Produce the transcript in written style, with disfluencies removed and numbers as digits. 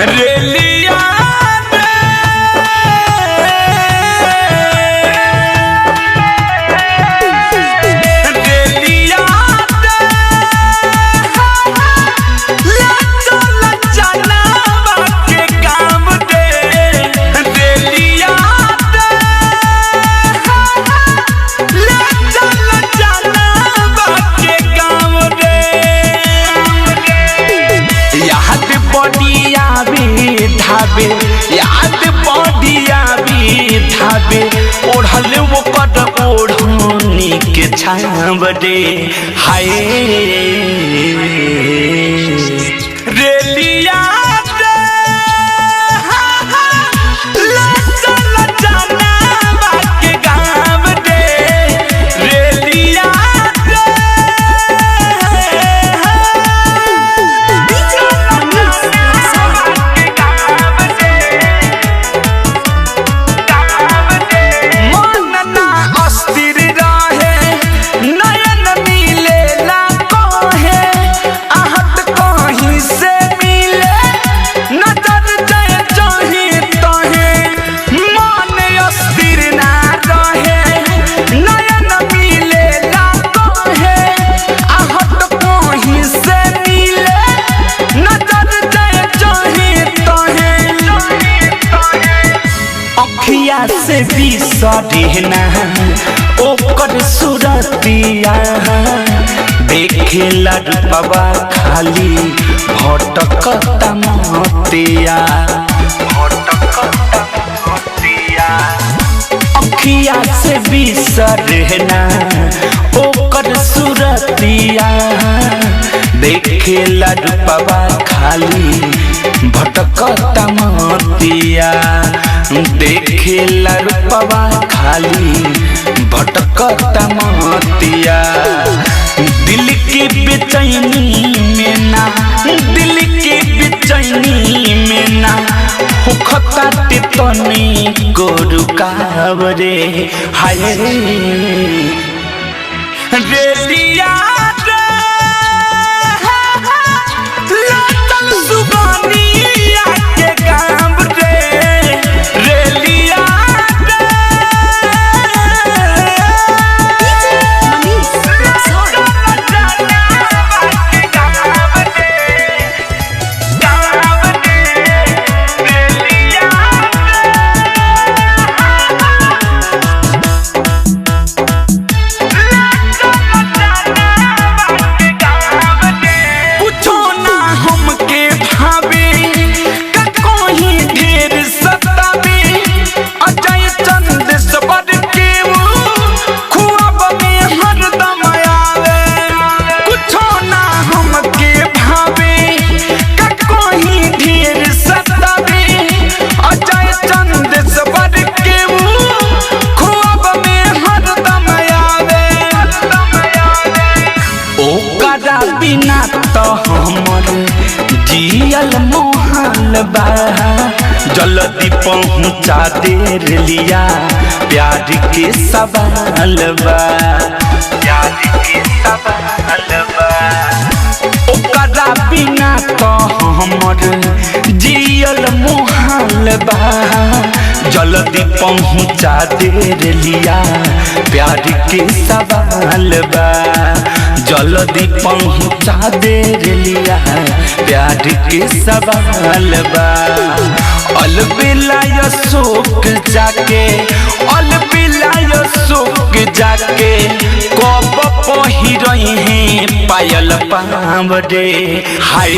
रेलिया याद बॉडिया भी धाबे ओढ़ल वो कद ओढ़नी के छाव रे हाय रेलिया से बिसरना ओकर सुरतिया देखेला रूपवा खाली भटकता मोतिया अखिया से बिसरना ओकर सुरतिया देखेला रूपवा खाली भटकता मोतिया देखेला रूपवा खाली भटकता मोतिया दिल की बेचैनी में ना दिल की बेचैनी में ना होखता तनी को रुकाव रे हाय रेलिया बिना तो हमर जियल मोहल बा जल्दी पहुँचा दे लिया प्यार के सवाल बा प्यार के सवाल बा ओकरा बिना तो हमर जियल मोहल बा जल्दी पहुँचा दे लिया प्यार के सवाल बा जल्दी पहुँचा दे लिया प्यार के सवाल बा अलबिला शोक जाके अलबिला शोक जाके कब पहिरई है पायल पाव रे हाय